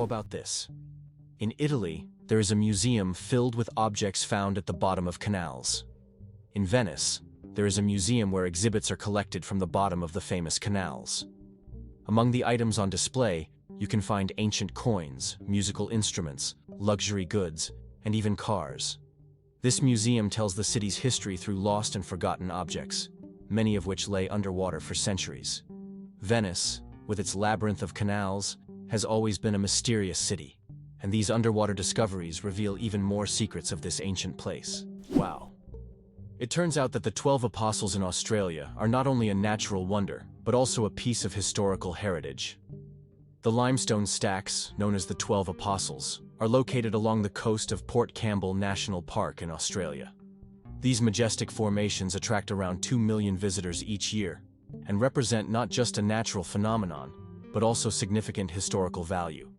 How about this? In Italy, there is a museum filled with objects found at the bottom of canals. In Venice, there is a museum where exhibits are collected from the bottom of the famous canals. Among the items on display, you can find ancient coins, musical instruments, luxury goods, and even cars. This museum tells the city's history through lost and forgotten objects, many of which lay underwater for centuries. Venice, with its labyrinth of canals, has always been a mysterious city, and these underwater discoveries reveal even more secrets of this ancient place. Wow. It turns out that the 12 Apostles in Australia are not only a natural wonder, but also a piece of historical heritage. The limestone stacks, known as the 12 Apostles, are located along the coast of Port Campbell National Park in Australia. These majestic formations attract around 2 million visitors each year, and represent not just a natural phenomenon, but also significant historical value.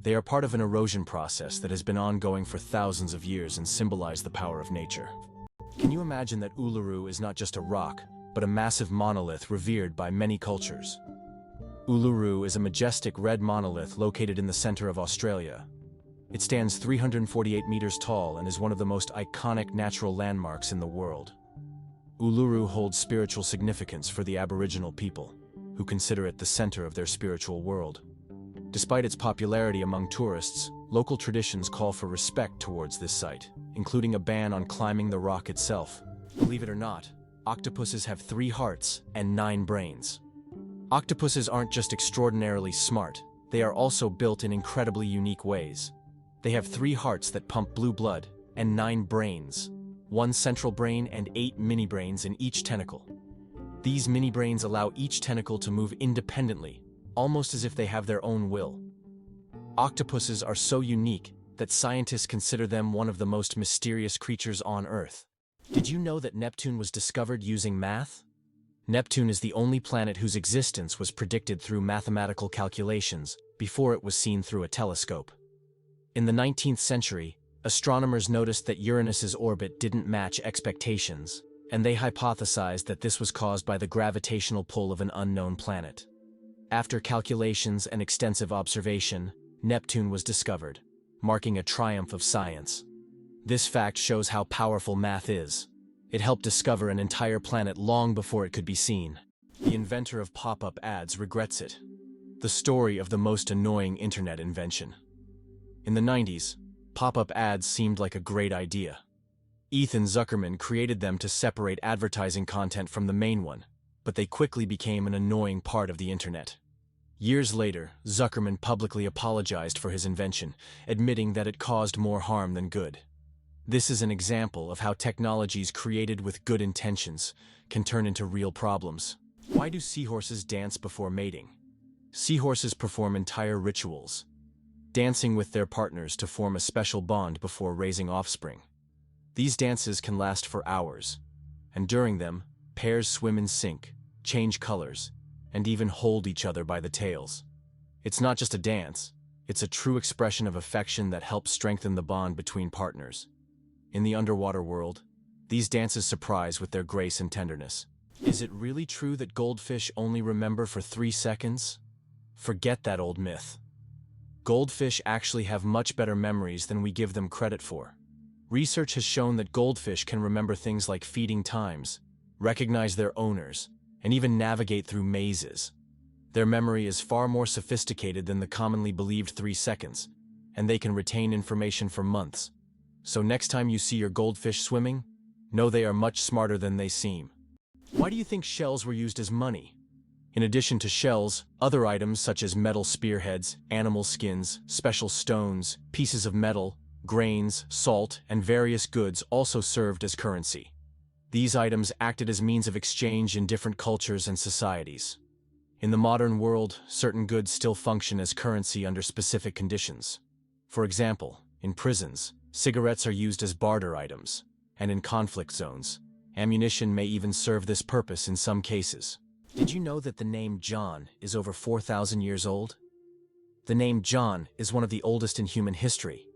They are part of an erosion process that has been ongoing for thousands of years and symbolize the power of nature. Can you imagine that Uluru is not just a rock, but a massive monolith revered by many cultures? Uluru is a majestic red monolith located in the center of Australia. It stands 348 meters tall and is one of the most iconic natural landmarks in the world. Uluru holds spiritual significance for the Aboriginal people, who consider it the center of their spiritual world. Despite its popularity among tourists, local traditions call for respect towards this site, including a ban on climbing the rock itself. Believe it or not, octopuses have 3 hearts and 9 brains. Octopuses aren't just extraordinarily smart, they are also built in incredibly unique ways. They have 3 hearts that pump blue blood, and 9 brains, 1 central brain and 8 mini-brains in each tentacle. These mini-brains allow each tentacle to move independently, almost as if they have their own will. Octopuses are so unique that scientists consider them one of the most mysterious creatures on Earth. Did you know that Neptune was discovered using math? Neptune is the only planet whose existence was predicted through mathematical calculations before it was seen through a telescope. In the 19th century, astronomers noticed that Uranus's orbit didn't match expectations, and they hypothesized that this was caused by the gravitational pull of an unknown planet. After calculations and extensive observation, Neptune was discovered, marking a triumph of science. This fact shows how powerful math is. It helped discover an entire planet long before it could be seen. The inventor of pop-up ads regrets it. The story of the most annoying internet invention. In the 90s, pop-up ads seemed like a great idea. Ethan Zuckerman created them to separate advertising content from the main one, but they quickly became an annoying part of the internet. Years later, Zuckerman publicly apologized for his invention, admitting that it caused more harm than good. This is an example of how technologies created with good intentions can turn into real problems. Why do seahorses dance before mating? Seahorses perform entire rituals, dancing with their partners to form a special bond before raising offspring. These dances can last for hours, and during them, pairs swim in sync, change colors, and even hold each other by the tails. It's not just a dance, it's a true expression of affection that helps strengthen the bond between partners. In the underwater world, these dances surprise with their grace and tenderness. Is it really true that goldfish only remember for 3 seconds? Forget that old myth. Goldfish actually have much better memories than we give them credit for. Research has shown that goldfish can remember things like feeding times, recognize their owners, and even navigate through mazes. Their memory is far more sophisticated than the commonly believed 3 seconds, and they can retain information for months. So next time you see your goldfish swimming, know they are much smarter than they seem. Why do you think shells were used as money? In addition to shells, other items such as metal spearheads, animal skins, special stones, pieces of metal, grains, salt, and various goods also served as currency. These items acted as means of exchange in different cultures and societies. In the modern world, certain goods still function as currency under specific conditions. For example, in prisons, cigarettes are used as barter items, and in conflict zones, ammunition may even serve this purpose in some cases. Did you know that the name John is over 4,000 years old? The name John is one of the oldest in human history,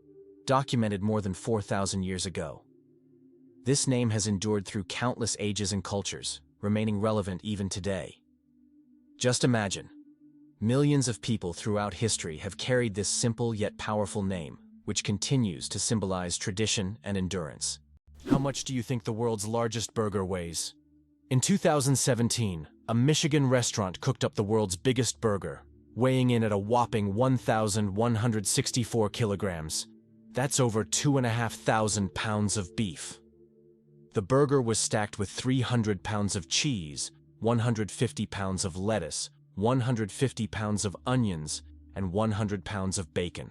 documented more than 4,000 years ago. This name has endured through countless ages and cultures, remaining relevant even today. Just imagine, Millions of people throughout history have carried this simple yet powerful name, which continues to symbolize tradition and endurance. How much do you think the world's largest burger weighs? In 2017, a Michigan restaurant cooked up the world's biggest burger, weighing in at a whopping 1,164 kilograms. That's over 2,500 pounds of beef. The burger was stacked with 300 pounds of cheese, 150 pounds of lettuce, 150 pounds of onions, and 100 pounds of bacon.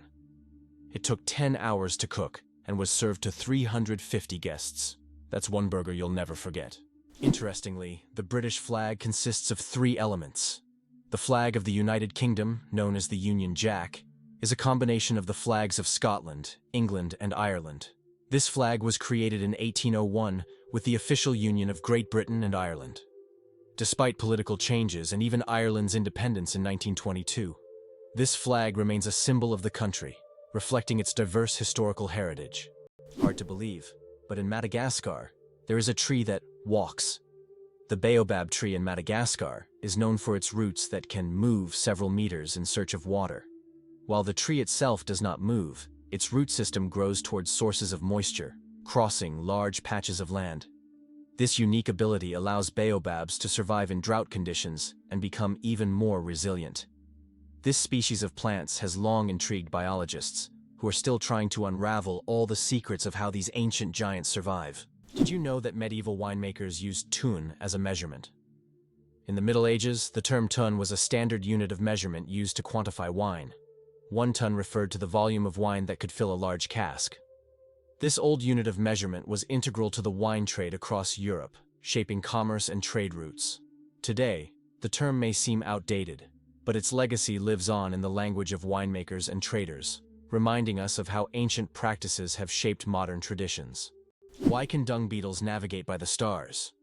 It took 10 hours to cook and was served to 350 guests. That's one burger you'll never forget. Interestingly, the British flag consists of 3 elements. The flag of the United Kingdom, known as the Union Jack, is a combination of the flags of Scotland, England, and Ireland. This flag was created in 1801 with the official union of Great Britain and Ireland. Despite political changes and even Ireland's independence in 1922, this flag remains a symbol of the country, reflecting its diverse historical heritage. Hard to believe, but in Madagascar, there is a tree that walks. The baobab tree in Madagascar is known for its roots that can move several meters in search of water. While the tree itself does not move, its root system grows towards sources of moisture, crossing large patches of land. This unique ability allows baobabs to survive in drought conditions and become even more resilient. This species of plants has long intrigued biologists, who are still trying to unravel all the secrets of how these ancient giants survive. Did you know that medieval winemakers used tun as a measurement? In the Middle Ages, the term tun was a standard unit of measurement used to quantify wine. 1 ton referred to the volume of wine that could fill a large cask. This old unit of measurement was integral to the wine trade across Europe, shaping commerce and trade routes. Today, the term may seem outdated, but its legacy lives on in the language of winemakers and traders, reminding us of how ancient practices have shaped modern traditions. Why can dung beetles navigate by the stars?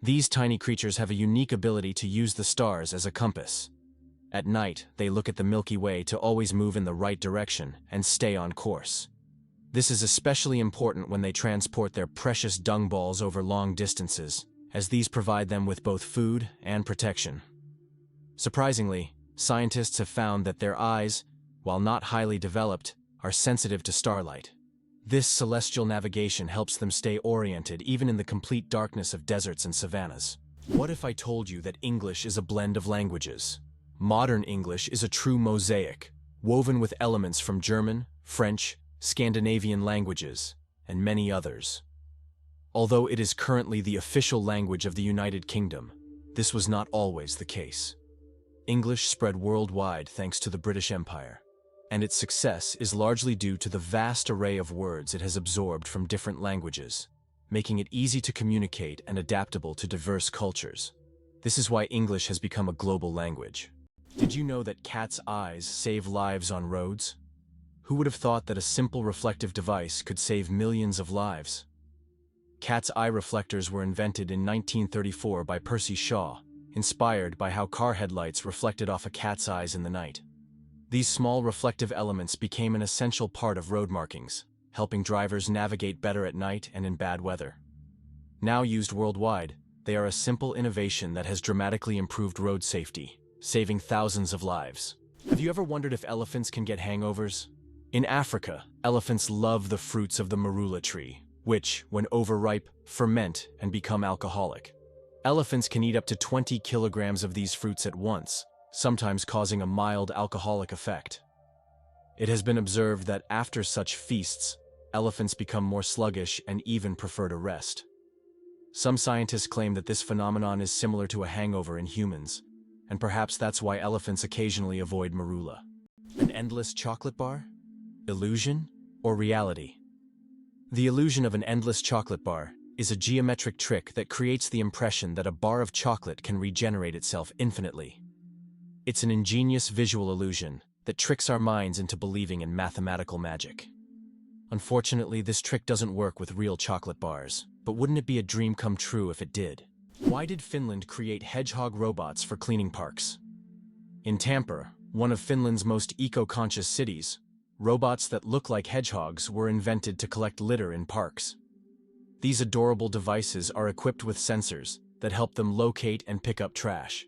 These tiny creatures have a unique ability to use the stars as a compass. At night, they look at the Milky Way to always move in the right direction and stay on course. This is especially important when they transport their precious dung balls over long distances, as these provide them with both food and protection. Surprisingly, scientists have found that their eyes, while not highly developed, are sensitive to starlight. This celestial navigation helps them stay oriented even in the complete darkness of deserts and savannas. What if I told you that English is a blend of languages? Modern English is a true mosaic, woven with elements from German, French, Scandinavian languages, and many others. Although it is currently the official language of the United Kingdom, this was not always the case. English spread worldwide thanks to the British Empire, and its success is largely due to the vast array of words it has absorbed from different languages, making it easy to communicate and adaptable to diverse cultures. This is why English has become a global language. Did you know that cats' eyes save lives on roads? Who would have thought that a simple reflective device could save millions of lives? Cat's eye reflectors were invented in 1934 by Percy Shaw, inspired by how car headlights reflected off a cat's eyes in the night. These small reflective elements became an essential part of road markings, helping drivers navigate better at night and in bad weather. Now used worldwide, they are a simple innovation that has dramatically improved road safety, saving thousands of lives. Have you ever wondered if elephants can get hangovers? In Africa, elephants love the fruits of the marula tree, which, when overripe, ferment and become alcoholic. Elephants can eat up to 20 kilograms of these fruits at once, sometimes causing a mild alcoholic effect. It has been observed that after such feasts, elephants become more sluggish and even prefer to rest. Some scientists claim that this phenomenon is similar to a hangover in humans, and perhaps that's why elephants occasionally avoid marula. An endless chocolate bar? Illusion or reality? The illusion of an endless chocolate bar is a geometric trick that creates the impression that a bar of chocolate can regenerate itself infinitely. It's an ingenious visual illusion that tricks our minds into believing in mathematical magic. Unfortunately, this trick doesn't work with real chocolate bars, but wouldn't it be a dream come true if it did? Why did Finland create hedgehog robots for cleaning parks? In Tampere, one of Finland's most eco-conscious cities, robots that look like hedgehogs were invented to collect litter in parks. These adorable devices are equipped with sensors that help them locate and pick up trash.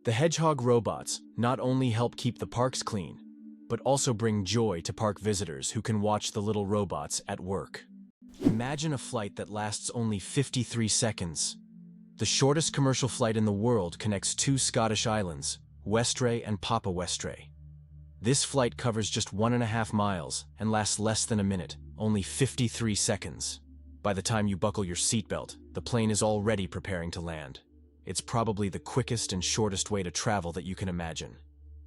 The hedgehog robots not only help keep the parks clean, but also bring joy to park visitors who can watch the little robots at work. Imagine a flight that lasts only 53 seconds. The shortest commercial flight in the world connects two Scottish islands, Westray and Papa Westray. This flight covers just 1.5 miles and lasts less than a minute, only 53 seconds. By the time you buckle your seatbelt, the plane is already preparing to land. It's probably the quickest and shortest way to travel that you can imagine.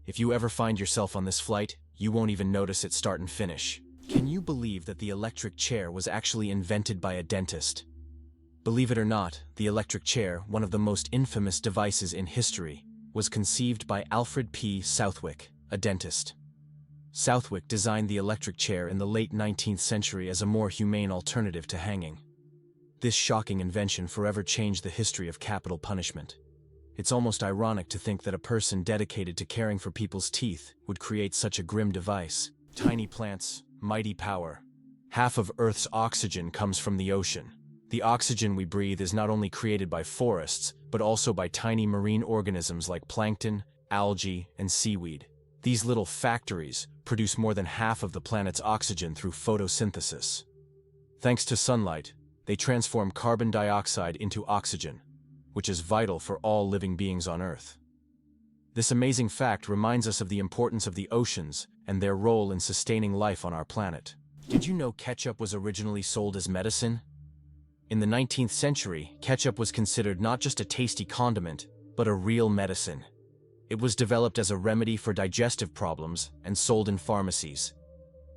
If you ever find yourself on this flight, you won't even notice its start and finish. Can you believe that the electric chair was actually invented by a dentist? Believe it or not, the electric chair, one of the most infamous devices in history, was conceived by Alfred P. Southwick, a dentist. Southwick designed the electric chair in the late 19th century as a more humane alternative to hanging. This shocking invention forever changed the history of capital punishment. It's almost ironic to think that a person dedicated to caring for people's teeth would create such a grim device. Tiny plants, mighty power. Half of Earth's oxygen comes from the ocean. The oxygen we breathe is not only created by forests, but also by tiny marine organisms like plankton, algae, and seaweed. These little factories produce more than half of the planet's oxygen through photosynthesis. Thanks to sunlight, they transform carbon dioxide into oxygen, which is vital for all living beings on Earth. This amazing fact reminds us of the importance of the oceans and their role in sustaining life on our planet. Did you know ketchup was originally sold as medicine? In the 19th century, ketchup was considered not just a tasty condiment, but a real medicine. It was developed as a remedy for digestive problems and sold in pharmacies.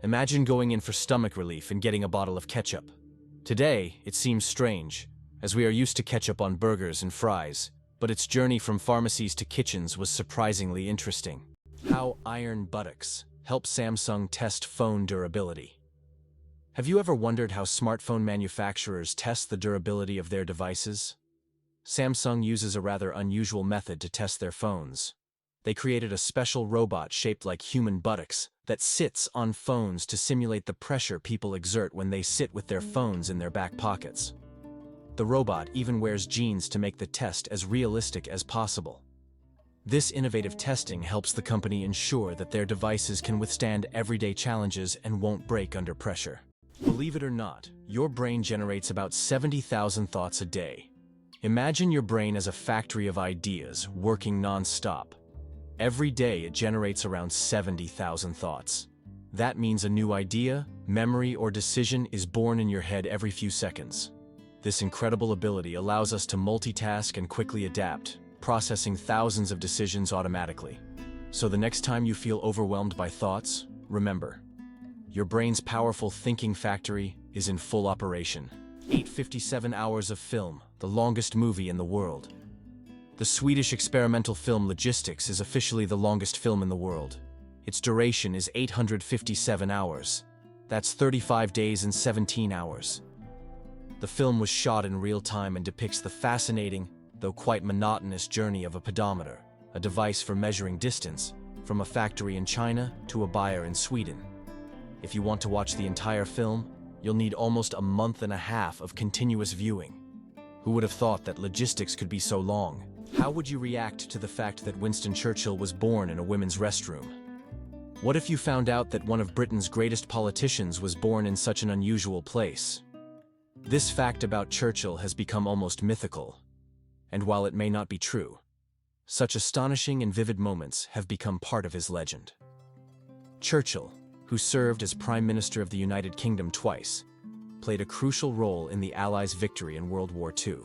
Imagine going in for stomach relief and getting a bottle of ketchup. Today, it seems strange, as we are used to ketchup on burgers and fries, but its journey from pharmacies to kitchens was surprisingly interesting. How iron buttocks help Samsung test phone durability. Have you ever wondered how smartphone manufacturers test the durability of their devices? Samsung uses a rather unusual method to test their phones. They created a special robot shaped like human buttocks that sits on phones to simulate the pressure people exert when they sit with their phones in their back pockets. The robot even wears jeans to make the test as realistic as possible. This innovative testing helps the company ensure that their devices can withstand everyday challenges and won't break under pressure. Believe it or not, your brain generates about 70,000 thoughts a day. Imagine your brain as a factory of ideas working non-stop. Every day it generates around 70,000 thoughts. That means a new idea, memory, or decision is born in your head every few seconds. This incredible ability allows us to multitask and quickly adapt, processing thousands of decisions automatically. So the next time you feel overwhelmed by thoughts, remember, your brain's powerful thinking factory is in full operation. 857 hours of film, the longest movie in the world. The Swedish experimental film Logistics is officially the longest film in the world. Its duration is 857 hours. That's 35 days and 17 hours. The film was shot in real time and depicts the fascinating, though quite monotonous journey of a pedometer, a device for measuring distance, from a factory in China to a buyer in Sweden. If you want to watch the entire film, you'll need almost a month and a half of continuous viewing. Who would have thought that logistics could be so long? How would you react to the fact that Winston Churchill was born in a women's restroom? What if you found out that one of Britain's greatest politicians was born in such an unusual place? This fact about Churchill has become almost mythical. And while it may not be true, such astonishing and vivid moments have become part of his legend. Churchill, who served as Prime Minister of the United Kingdom twice, played a crucial role in the Allies' victory in World War II.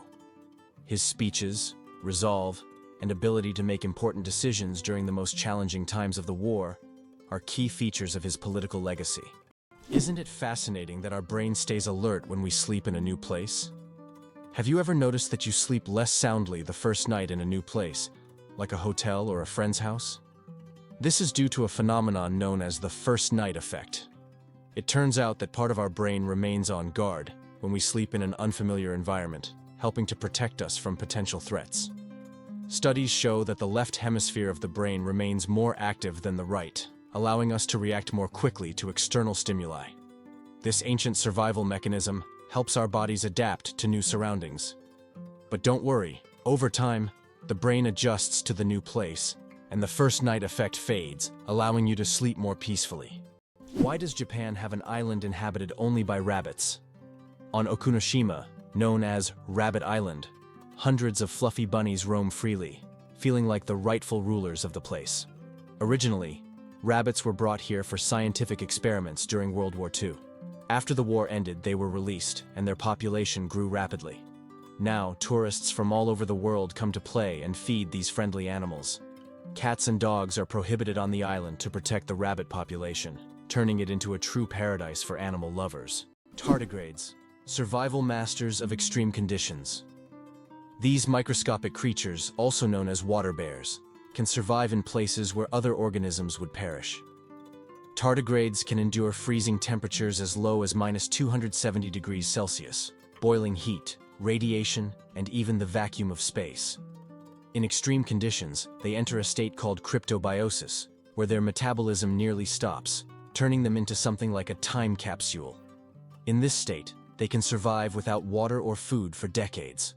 His speeches, resolve, and ability to make important decisions during the most challenging times of the war are key features of his political legacy. Isn't it fascinating that our brain stays alert when we sleep in a new place? Have you ever noticed that you sleep less soundly the first night in a new place, like a hotel or a friend's house? This is due to a phenomenon known as the first night effect. It turns out that part of our brain remains on guard when we sleep in an unfamiliar environment, helping to protect us from potential threats. Studies show that the left hemisphere of the brain remains more active than the right, allowing us to react more quickly to external stimuli. This ancient survival mechanism helps our bodies adapt to new surroundings. But don't worry, over time, The brain adjusts to the new place, and the first night effect fades, allowing you to sleep more peacefully. Why does Japan have an island inhabited only by rabbits? On Okunoshima, known as Rabbit Island, hundreds of fluffy bunnies roam freely, feeling like the rightful rulers of the place. Originally, rabbits were brought here for scientific experiments during World War II. After the war ended, they were released, and their population grew rapidly. Now, tourists from all over the world come to play and feed these friendly animals. Cats and dogs are prohibited on the island to protect the rabbit population, turning it into a true paradise for animal lovers. Tardigrades, survival masters of extreme conditions. These microscopic creatures, also known as water bears, can survive in places where other organisms would perish. Tardigrades can endure freezing temperatures as low as -270 degrees Celsius, boiling heat, radiation, and even the vacuum of space. In extreme conditions, they enter a state called cryptobiosis, where their metabolism nearly stops, turning them into something like a time capsule. In this state, they can survive without water or food for decades.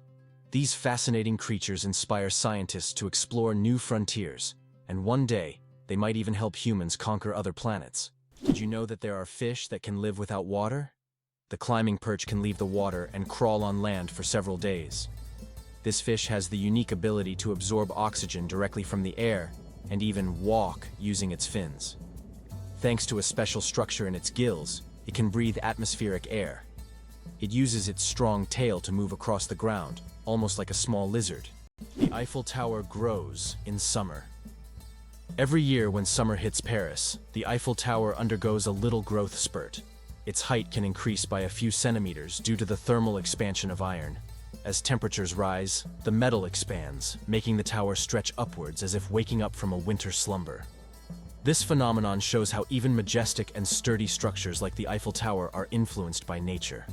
These fascinating creatures inspire scientists to explore new frontiers, and one day, they might even help humans conquer other planets. Did you know that there are fish that can live without water? The climbing perch can leave the water and crawl on land for several days. This fish has the unique ability to absorb oxygen directly from the air and even walk using its fins. Thanks to a special structure in its gills, it can breathe atmospheric air. It uses its strong tail to move across the ground, almost like a small lizard. The Eiffel Tower grows in summer. Every year when summer hits Paris, the Eiffel Tower undergoes a little growth spurt. Its height can increase by a few centimeters due to the thermal expansion of iron. As temperatures rise, the metal expands, making the tower stretch upwards as if waking up from a winter slumber. This phenomenon shows how even majestic and sturdy structures like the Eiffel Tower are influenced by nature.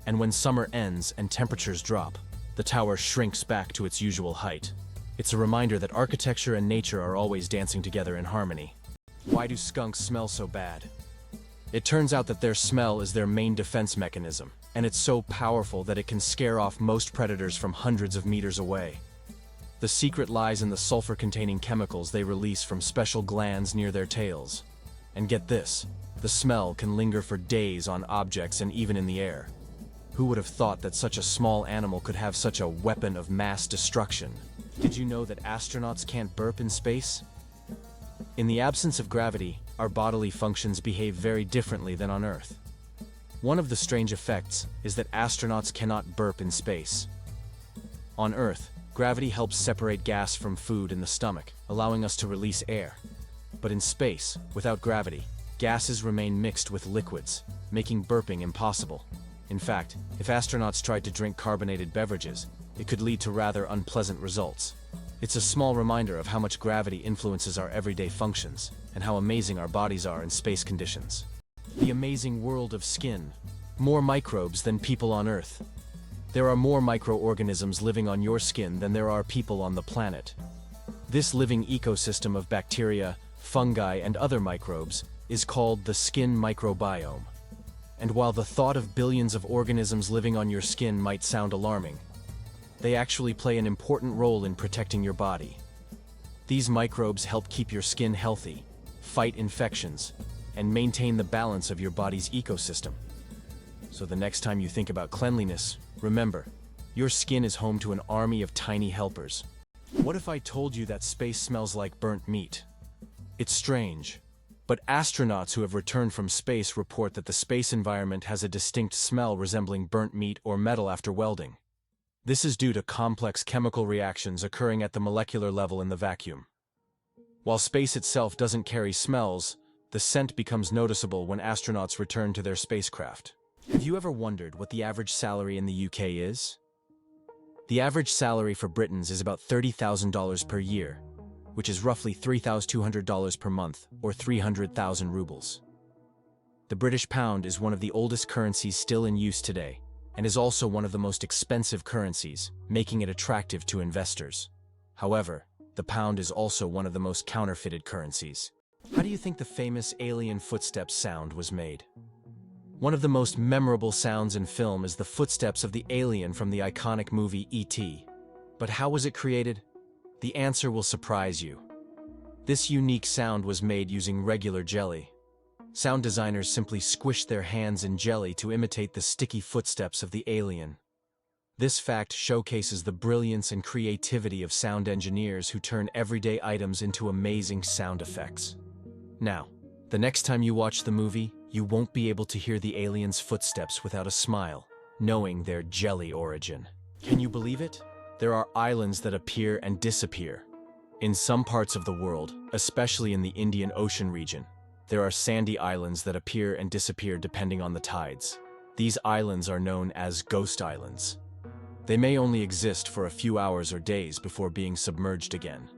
And when summer ends and temperatures drop, the tower shrinks back to its usual height. It's a reminder that architecture and nature are always dancing together in harmony. Why do skunks smell so bad? It turns out that their smell is their main defense mechanism, and it's so powerful that it can scare off most predators from hundreds of meters away. The secret lies in the sulfur-containing chemicals they release from special glands near their tails. And get this, the smell can linger for days on objects and even in the air. Who would have thought that such a small animal could have such a weapon of mass destruction? Did you know that astronauts can't burp in space? In the absence of gravity, our bodily functions behave very differently than on Earth. One of the strange effects is that astronauts cannot burp in space. On Earth, gravity helps separate gas from food in the stomach, allowing us to release air. But in space, without gravity, gases remain mixed with liquids, making burping impossible. In fact, if astronauts tried to drink carbonated beverages, it could lead to rather unpleasant results. It's a small reminder of how much gravity influences our everyday functions, and how amazing our bodies are in space conditions. The amazing world of skin. More microbes than people on Earth. There are more microorganisms living on your skin than there are people on the planet. This living ecosystem of bacteria, fungi, and other microbes is called the skin microbiome. And while the thought of billions of organisms living on your skin might sound alarming, they actually play an important role in protecting your body. These microbes help keep your skin healthy, fight infections, and maintain the balance of your body's ecosystem. So the next time you think about cleanliness, remember, your skin is home to an army of tiny helpers. What if I told you that space smells like burnt meat? It's strange, but astronauts who have returned from space report that the space environment has a distinct smell resembling burnt meat or metal after welding. This is due to complex chemical reactions occurring at the molecular level in the vacuum. While space itself doesn't carry smells, the scent becomes noticeable when astronauts return to their spacecraft. Have you ever wondered what the average salary in the UK is? The average salary for Britons is about $30,000 per year, which is roughly $3,200 per month, or 300,000 rubles. The British pound is one of the oldest currencies still in use today, and is also one of the most expensive currencies, making it attractive to investors. However, the pound is also one of the most counterfeited currencies. How do you think the famous alien footsteps sound was made? One of the most memorable sounds in film is the footsteps of the alien from the iconic movie E.T. But how was it created? The answer will surprise you. This unique sound was made using regular jelly. Sound designers simply squished their hands in jelly to imitate the sticky footsteps of the alien. This fact showcases the brilliance and creativity of sound engineers who turn everyday items into amazing sound effects. Now, the next time you watch the movie, you won't be able to hear the alien's footsteps without a smile, knowing their jelly origin. Can you believe it? There are islands that appear and disappear. In some parts of the world, especially in the Indian Ocean region, there are sandy islands that appear and disappear depending on the tides. These islands are known as ghost islands. They may only exist for a few hours or days before being submerged again.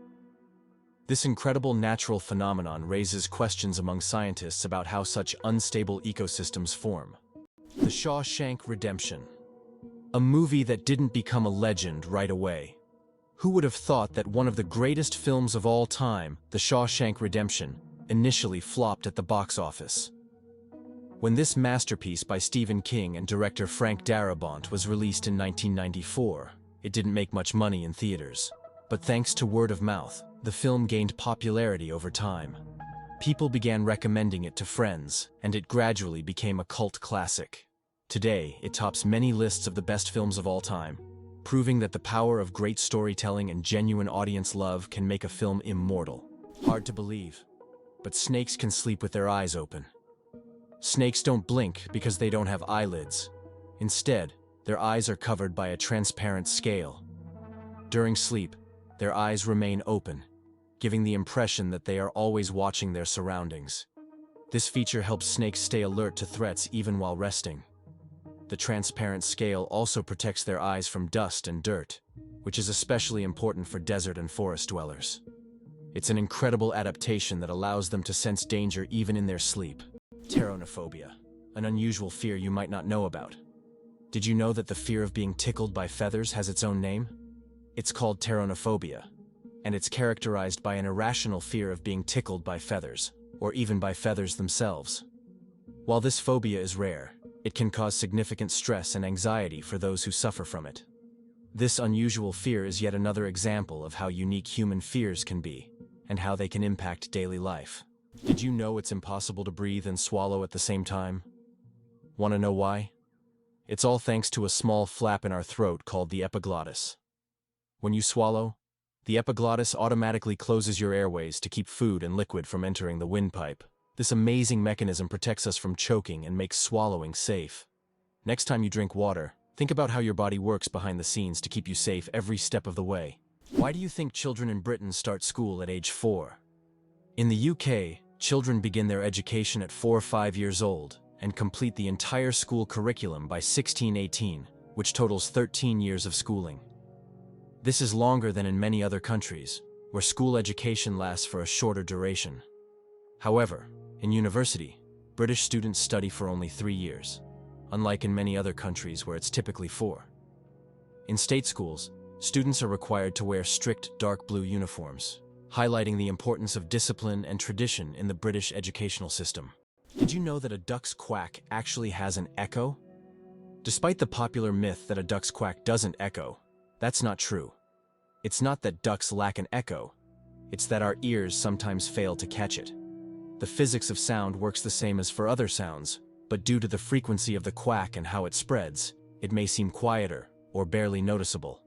This incredible natural phenomenon raises questions among scientists about how such unstable ecosystems form. The Shawshank Redemption. A movie that didn't become a legend right away. Who would have thought that one of the greatest films of all time, The Shawshank Redemption, initially flopped at the box office? When this masterpiece by Stephen King and director Frank Darabont was released in 1994, it didn't make much money in theaters. But thanks to word of mouth, the film gained popularity over time. People began recommending it to friends, and it gradually became a cult classic. Today, it tops many lists of the best films of all time, proving that the power of great storytelling and genuine audience love can make a film immortal. Hard to believe, but snakes can sleep with their eyes open. Snakes don't blink because they don't have eyelids. Instead, their eyes are covered by a transparent scale. During sleep, their eyes remain open, giving the impression that they are always watching their surroundings. This feature helps snakes stay alert to threats even while resting. The transparent scale also protects their eyes from dust and dirt, which is especially important for desert and forest dwellers. It's an incredible adaptation that allows them to sense danger even in their sleep. Pteronophobia, an unusual fear you might not know about. Did you know that the fear of being tickled by feathers has its own name? It's called pteronophobia, and it's characterized by an irrational fear of being tickled by feathers, or even by feathers themselves. While this phobia is rare, it can cause significant stress and anxiety for those who suffer from it. This unusual fear is yet another example of how unique human fears can be, and how they can impact daily life. Did you know it's impossible to breathe and swallow at the same time? Want to know why? It's all thanks to a small flap in our throat called the epiglottis. When you swallow, the epiglottis automatically closes your airways to keep food and liquid from entering the windpipe. This amazing mechanism protects us from choking and makes swallowing safe. Next time you drink water, think about how your body works behind the scenes to keep you safe every step of the way. Why do you think children in Britain start school at age 4? In the UK, children begin their education at 4 or 5 years old and complete the entire school curriculum by 16-18, which totals 13 years of schooling. This is longer than in many other countries, where school education lasts for a shorter duration. However, in university, British students study for only 3 years, unlike in many other countries where it's typically 4. In state schools, students are required to wear strict dark blue uniforms, highlighting the importance of discipline and tradition in the British educational system. Did you know that a duck's quack actually has an echo? Despite the popular myth that a duck's quack doesn't echo, that's not true. It's not that ducks lack an echo, it's that our ears sometimes fail to catch it. The physics of sound works the same as for other sounds, but due to the frequency of the quack and how it spreads, it may seem quieter or barely noticeable.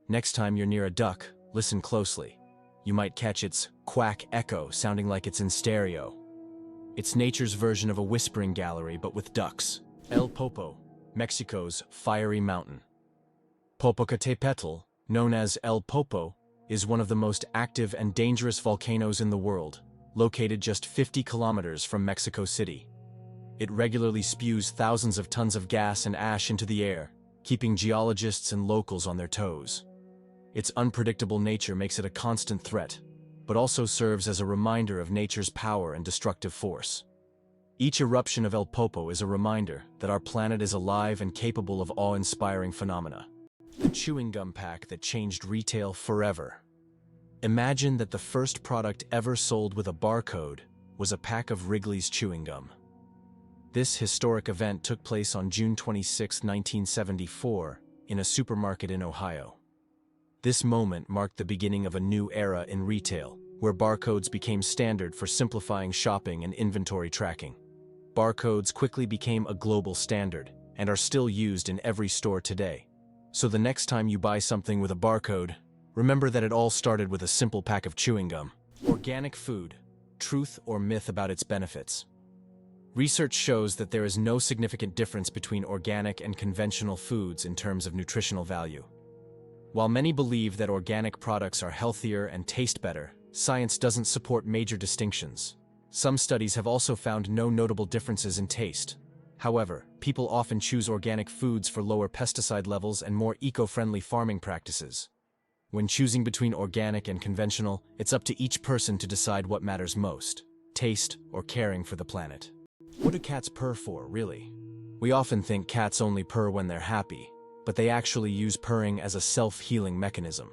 Next time you're near a duck, listen closely. You might catch its quack echo sounding like it's in stereo. It's nature's version of a whispering gallery, but with ducks. El Popo, Mexico's fiery mountain. Popocatépetl, known as El Popo, is one of the most active and dangerous volcanoes in the world, located just 50 kilometers from Mexico City. It regularly spews thousands of tons of gas and ash into the air, keeping geologists and locals on their toes. Its unpredictable nature makes it a constant threat, but also serves as a reminder of nature's power and destructive force. Each eruption of El Popo is a reminder that our planet is alive and capable of awe-inspiring phenomena. The chewing gum pack that changed retail forever. Imagine that the first product ever sold with a barcode was a pack of Wrigley's chewing gum. This historic event took place on June 26, 1974, in a supermarket in Ohio. This moment marked the beginning of a new era in retail, where barcodes became standard for simplifying shopping and inventory tracking. Barcodes quickly became a global standard and are still used in every store today. So the next time you buy something with a barcode, remember that it all started with a simple pack of chewing gum. Organic food, truth or myth about its benefits. Research shows that there is no significant difference between organic and conventional foods in terms of nutritional value. While many believe that organic products are healthier and taste better, science doesn't support major distinctions. Some studies have also found no notable differences in taste. However, people often choose organic foods for lower pesticide levels and more eco-friendly farming practices. When choosing between organic and conventional, it's up to each person to decide what matters most: taste or caring for the planet. What do cats purr for, really? We often think cats only purr when they're happy, but they actually use purring as a self-healing mechanism.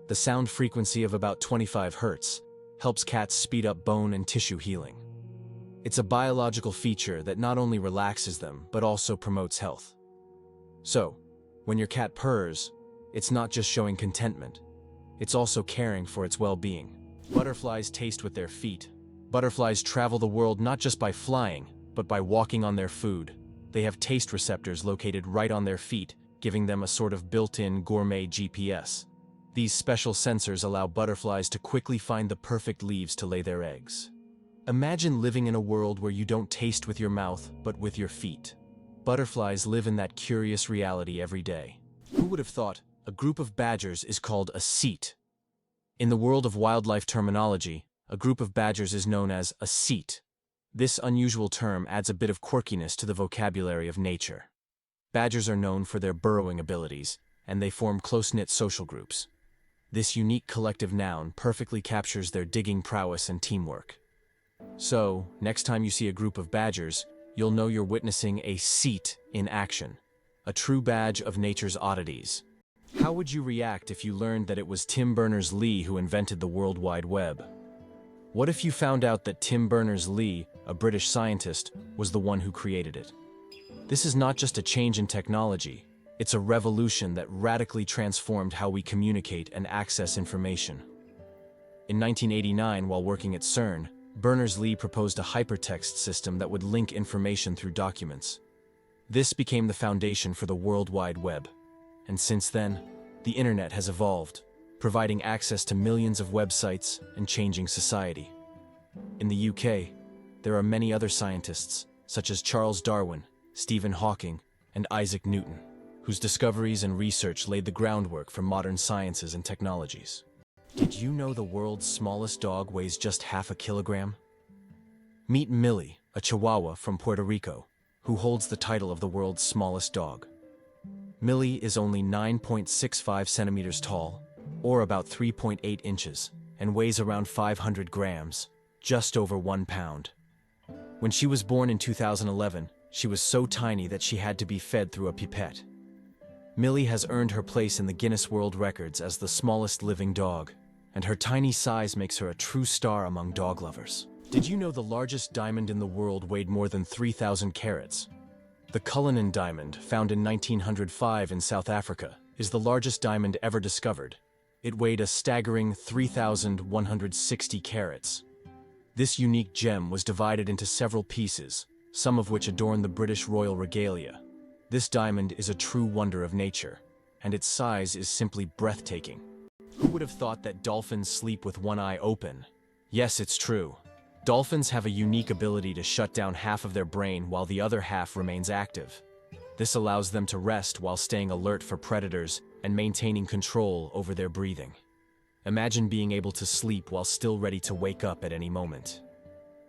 The sound frequency of about 25 Hz helps cats speed up bone and tissue healing. It's a biological feature that not only relaxes them, but also promotes health. So, when your cat purrs, it's not just showing contentment, it's also caring for its well-being. Butterflies taste with their feet. Butterflies travel the world not just by flying, but by walking on their food. They have taste receptors located right on their feet, giving them a sort of built-in gourmet GPS. These special sensors allow butterflies to quickly find the perfect leaves to lay their eggs. Imagine living in a world where you don't taste with your mouth, but with your feet. Butterflies live in that curious reality every day. Who would have thought a group of badgers is called a seat? In the world of wildlife terminology, a group of badgers is known as a seat. This unusual term adds a bit of quirkiness to the vocabulary of nature. Badgers are known for their burrowing abilities, and they form close-knit social groups. This unique collective noun perfectly captures their digging prowess and teamwork. So, next time you see a group of badgers, you'll know you're witnessing a seat in action, a true badge of nature's oddities. How would you react if you learned that it was Tim Berners-Lee who invented the World Wide Web? What if you found out that Tim Berners-Lee, a British scientist, was the one who created it? This is not just a change in technology, it's a revolution that radically transformed how we communicate and access information. In 1989, while working at CERN, Berners-Lee proposed a hypertext system that would link information through documents. This became the foundation for the World Wide Web. And since then, the internet has evolved, providing access to millions of websites and changing society. In the UK, there are many other scientists, such as Charles Darwin, Stephen Hawking, and Isaac Newton, whose discoveries and research laid the groundwork for modern sciences and technologies. Did you know the world's smallest dog weighs just half a kilogram? Meet Millie, a Chihuahua from Puerto Rico, who holds the title of the world's smallest dog. Millie is only 9.65 centimeters tall, or about 3.8 inches, and weighs around 500 grams, just over 1 pound. When she was born in 2011, she was so tiny that she had to be fed through a pipette. Millie has earned her place in the Guinness World Records as the smallest living dog, and her tiny size makes her a true star among dog lovers. Did you know the largest diamond in the world weighed more than 3,000 carats? The Cullinan diamond, found in 1905 in South Africa, is the largest diamond ever discovered. It weighed a staggering 3,160 carats. This unique gem was divided into several pieces, some of which adorn the British royal regalia. This diamond is a true wonder of nature, and its size is simply breathtaking. Who would have thought that dolphins sleep with one eye open? Yes, it's true. Dolphins have a unique ability to shut down half of their brain while the other half remains active. This allows them to rest while staying alert for predators and maintaining control over their breathing. Imagine being able to sleep while still ready to wake up at any moment.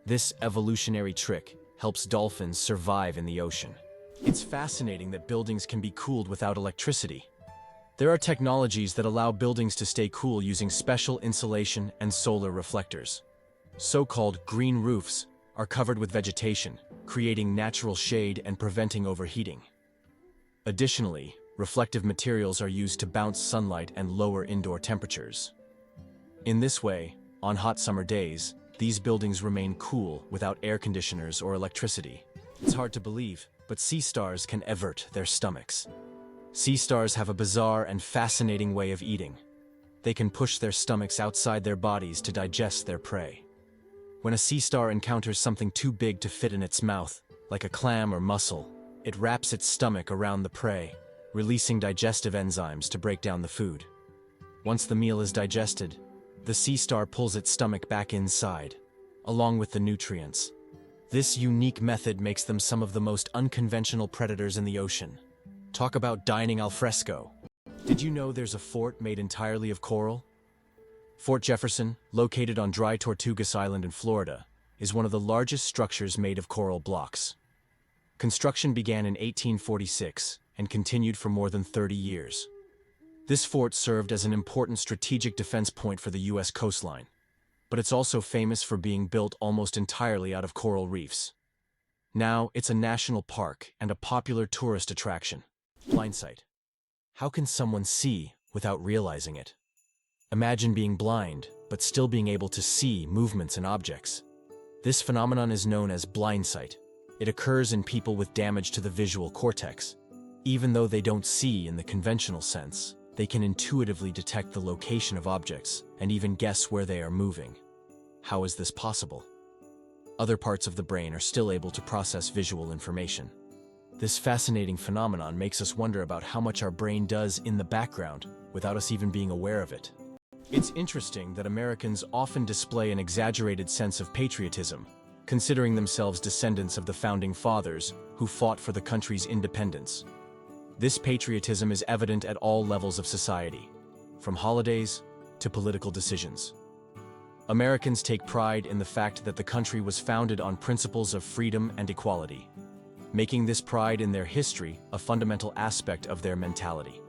This evolutionary trick helps dolphins survive in the ocean. It's fascinating that buildings can be cooled without electricity. There are technologies that allow buildings to stay cool using special insulation and solar reflectors. So-called green roofs are covered with vegetation, creating natural shade and preventing overheating. Additionally, reflective materials are used to bounce sunlight and lower indoor temperatures. In this way, on hot summer days, these buildings remain cool without air conditioners or electricity. It's hard to believe, but sea stars can avert their stomachs. Sea stars have a bizarre and fascinating way of eating. They can push their stomachs outside their bodies to digest their prey. When a sea star encounters something too big to fit in its mouth, like a clam or mussel, it wraps its stomach around the prey, releasing digestive enzymes to break down the food. Once the meal is digested, the sea star pulls its stomach back inside, along with the nutrients. This unique method makes them some of the most unconventional predators in the ocean. Talk about dining al fresco. Did you know there's a fort made entirely of coral? Fort Jefferson, located on dry Tortugas Island in Florida, is one of the largest structures made of coral blocks. Construction began in 1846 and continued for more than 30 years. This fort served as an important strategic defense point for the U.S. coastline, but it's also famous for being built almost entirely out of coral reefs. Now, it's a national park and a popular tourist attraction. Blindsight. How can someone see without realizing it? Imagine being blind, but still being able to see movements and objects. This phenomenon is known as blindsight. It occurs in people with damage to the visual cortex. Even though they don't see in the conventional sense, they can intuitively detect the location of objects and even guess where they are moving. How is this possible? Other parts of the brain are still able to process visual information. This fascinating phenomenon makes us wonder about how much our brain does in the background without us even being aware of it. It's interesting that Americans often display an exaggerated sense of patriotism, considering themselves descendants of the founding fathers who fought for the country's independence. This patriotism is evident at all levels of society, from holidays to political decisions. Americans take pride in the fact that the country was founded on principles of freedom and equality, making this pride in their history a fundamental aspect of their mentality.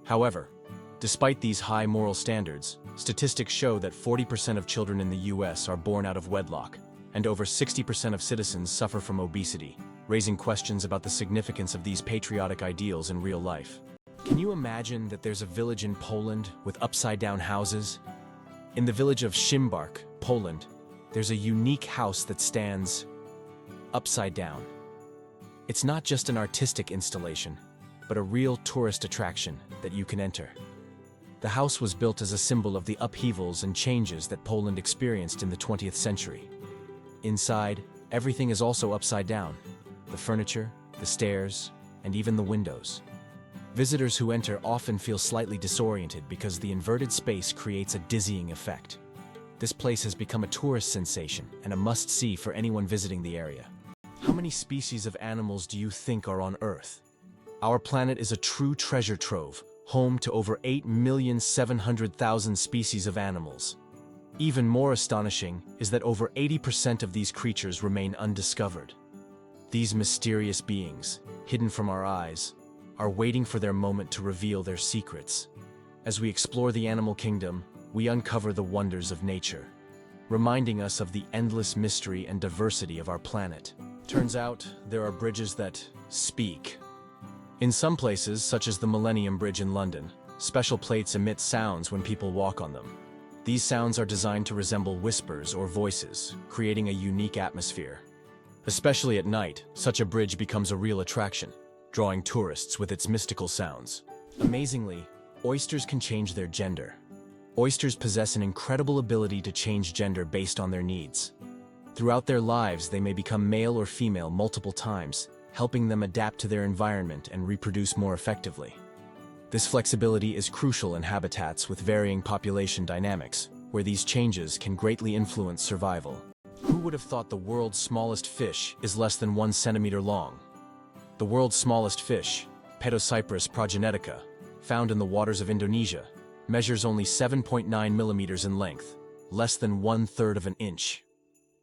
However, despite these high moral standards, statistics show that 40% of children in the U.S. are born out of wedlock, and over 60% of citizens suffer from obesity, raising questions about the significance of these patriotic ideals in real life. Can you imagine that there's a village in Poland with upside-down houses? In the village of Szymbark, Poland, there's a unique house that stands upside down. It's not just an artistic installation, but a real tourist attraction that you can enter. The house was built as a symbol of the upheavals and changes that Poland experienced in the 20th century. Inside, everything is also upside down: the furniture, the stairs, and even the windows. Visitors who enter often feel slightly disoriented because the inverted space creates a dizzying effect. This place has become a tourist sensation and a must-see for anyone visiting the area. How many species of animals do you think are on Earth? Our planet is a true treasure trove, home to over 8,700,000 species of animals. Even more astonishing is that over 80% of these creatures remain undiscovered. These mysterious beings, hidden from our eyes, are waiting for their moment to reveal their secrets. As we explore the animal kingdom, we uncover the wonders of nature, reminding us of the endless mystery and diversity of our planet. Turns out, there are bridges that speak. In some places, such as the Millennium Bridge in London, special plates emit sounds when people walk on them. These sounds are designed to resemble whispers or voices, creating a unique atmosphere. Especially at night, such a bridge becomes a real attraction, drawing tourists with its mystical sounds. Amazingly, oysters can change their gender. Oysters possess an incredible ability to change gender based on their needs. Throughout their lives, they may become male or female multiple times, helping them adapt to their environment and reproduce more effectively. This flexibility is crucial in habitats with varying population dynamics, where these changes can greatly influence survival. Who would have thought the world's smallest fish is less than 1 centimeter long? The world's smallest fish, Pedocyprus progenetica, found in the waters of Indonesia, measures only 7.9 millimeters in length, less than 1/3 of an inch.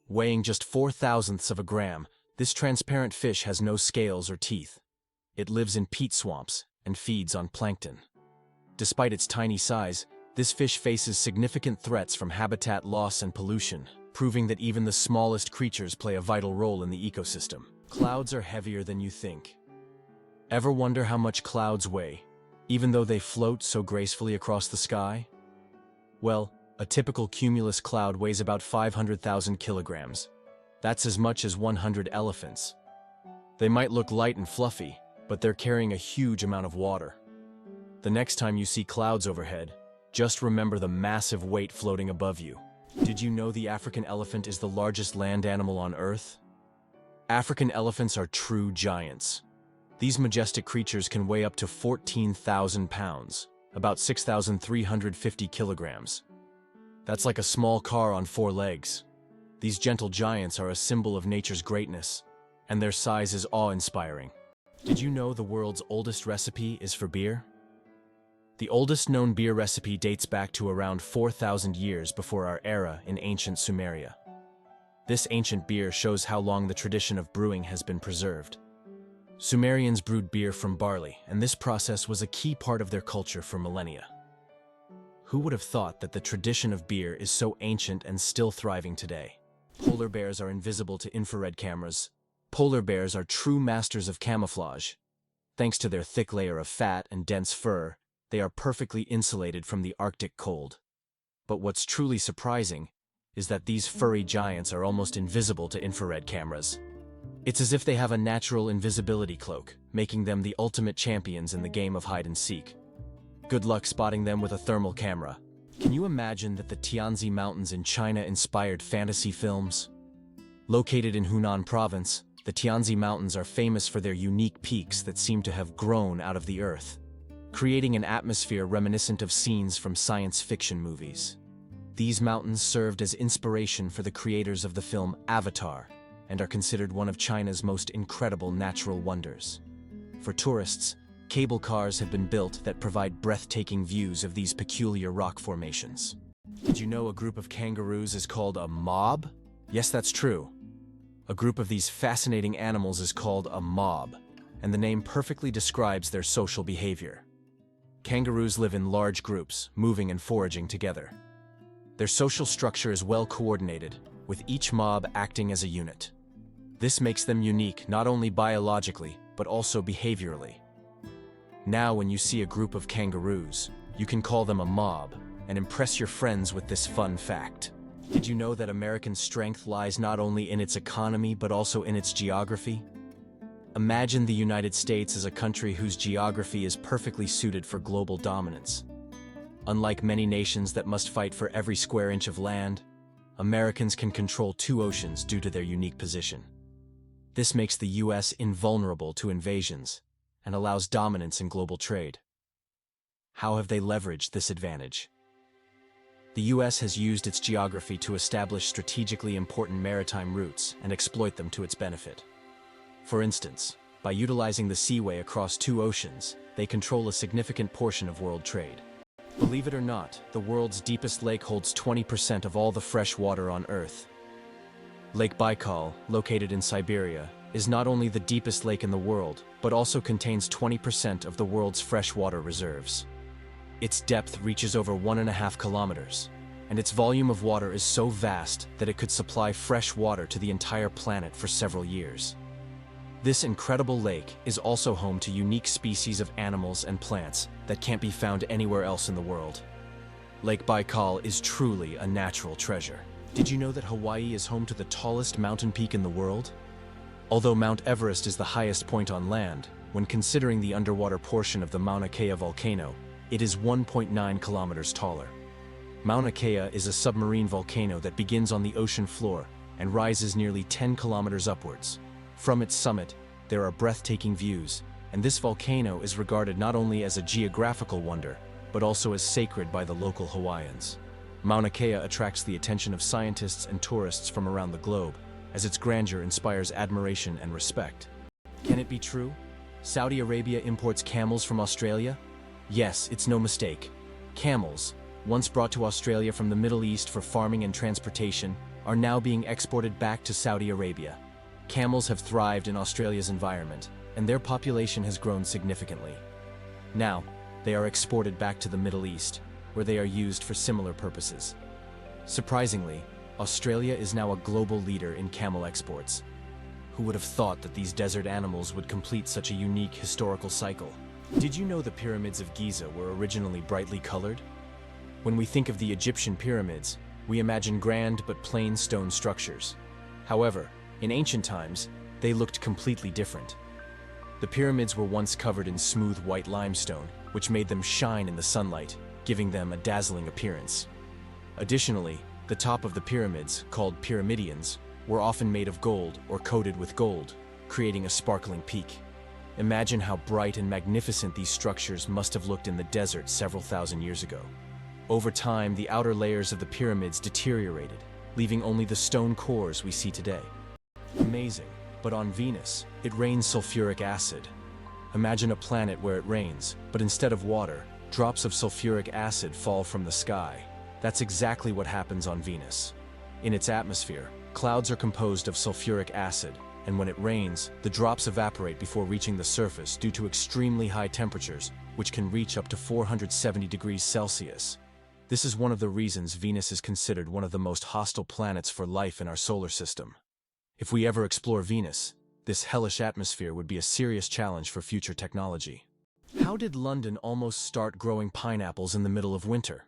Weighing just 0.004 of a gram, this transparent fish has no scales or teeth. It lives in peat swamps and feeds on plankton. Despite its tiny size, this fish faces significant threats from habitat loss and pollution, proving that even the smallest creatures play a vital role in the ecosystem. Clouds are heavier than you think. Ever wonder how much clouds weigh, even though they float so gracefully across the sky? Well, a typical cumulus cloud weighs about 500,000 kilograms. That's as much as 100 elephants. They might look light and fluffy, but they're carrying a huge amount of water. The next time you see clouds overhead, Just remember the massive weight floating above you. Did you know the African elephant is the largest land animal on Earth? African elephants are true giants. These majestic creatures can weigh up to 14,000 pounds, about 6,350 kilograms. That's like a small car on 4 legs. These gentle giants are a symbol of nature's greatness, and their size is awe-inspiring. Did you know the world's oldest recipe is for beer? The oldest known beer recipe dates back to around 4,000 years before our era in ancient Sumeria. This ancient beer shows how long the tradition of brewing has been preserved. Sumerians brewed beer from barley, and this process was a key part of their culture for millennia. Who would have thought that the tradition of beer is so ancient and still thriving today? Polar bears are invisible to infrared cameras. Polar bears are true masters of camouflage. Thanks to their thick layer of fat and dense fur, they are perfectly insulated from the Arctic cold. But what's truly surprising is that these furry giants are almost invisible to infrared cameras. It's as if they have a natural invisibility cloak, making them the ultimate champions in the game of hide and seek. Good luck spotting them with a thermal camera. Can you imagine that the Tianzi Mountains in China inspired fantasy films? Located in Hunan province, the Tianzi Mountains are famous for their unique peaks that seem to have grown out of the earth, creating an atmosphere reminiscent of scenes from science fiction movies. These mountains served as inspiration for the creators of the film Avatar and are considered one of China's most incredible natural wonders. For tourists, cable cars have been built that provide breathtaking views of these peculiar rock formations. Did you know a group of kangaroos is called a mob? Yes, that's true. A group of these fascinating animals is called a mob, and the name perfectly describes their social behavior. Kangaroos live in large groups, moving and foraging together. Their social structure is well coordinated, with each mob acting as a unit. This makes them unique not only biologically, but also behaviorally. Now when you see a group of kangaroos, you can call them a mob and impress your friends with this fun fact. Did you know that America's strength lies not only in its economy but also in its geography? Imagine the United States as a country whose geography is perfectly suited for global dominance. Unlike many nations that must fight for every square inch of land, Americans can control 2 oceans due to their unique position. This makes the US invulnerable to invasions and allows dominance in global trade. How have they leveraged this advantage? The US has used its geography to establish strategically important maritime routes and exploit them to its benefit. For instance, by utilizing the seaway across 2 oceans, they control a significant portion of world trade. Believe it or not, the world's deepest lake holds 20% of all the fresh water on Earth. Lake Baikal, located in Siberia, is not only the deepest lake in the world, but also contains 20% of the world's freshwater reserves. Its depth reaches over 1.5 kilometers, and its volume of water is so vast that it could supply fresh water to the entire planet for several years. This incredible lake is also home to unique species of animals and plants that can't be found anywhere else in the world. Lake Baikal is truly a natural treasure. Did you know that Hawaii is home to the tallest mountain peak in the world? Although Mount Everest is the highest point on land, when considering the underwater portion of the Mauna Kea volcano, it is 1.9 kilometers taller. Mauna Kea is a submarine volcano that begins on the ocean floor and rises nearly 10 kilometers upwards. From its summit, there are breathtaking views, and this volcano is regarded not only as a geographical wonder, but also as sacred by the local Hawaiians. Mauna Kea attracts the attention of scientists and tourists from around the globe, as its grandeur inspires admiration and respect. Can it be true? Saudi Arabia imports camels from Australia? Yes, it's no mistake. Camels, once brought to Australia from the Middle East for farming and transportation, are now being exported back to Saudi Arabia. Camels have thrived in Australia's environment, and their population has grown significantly. Now, they are exported back to the Middle East, where they are used for similar purposes. Surprisingly, Australia is now a global leader in camel exports. Who would have thought that these desert animals would complete such a unique historical cycle? Did you know the pyramids of Giza were originally brightly colored? When we think of the Egyptian pyramids, we imagine grand but plain stone structures. However, in ancient times, they looked completely different. The pyramids were once covered in smooth white limestone, which made them shine in the sunlight, giving them a dazzling appearance. Additionally, the top of the pyramids, called pyramidions, were often made of gold or coated with gold, creating a sparkling peak. Imagine how bright and magnificent these structures must have looked in the desert several thousand years ago. Over time, the outer layers of the pyramids deteriorated, leaving only the stone cores we see today. Amazing, but on Venus, it rains sulfuric acid. Imagine a planet where it rains, but instead of water, drops of sulfuric acid fall from the sky. That's exactly what happens on Venus. In its atmosphere, clouds are composed of sulfuric acid, and when it rains, the drops evaporate before reaching the surface due to extremely high temperatures, which can reach up to 470 degrees Celsius. This is one of the reasons Venus is considered one of the most hostile planets for life in our solar system. If we ever explore Venus, this hellish atmosphere would be a serious challenge for future technology. How did London almost start growing pineapples in the middle of winter?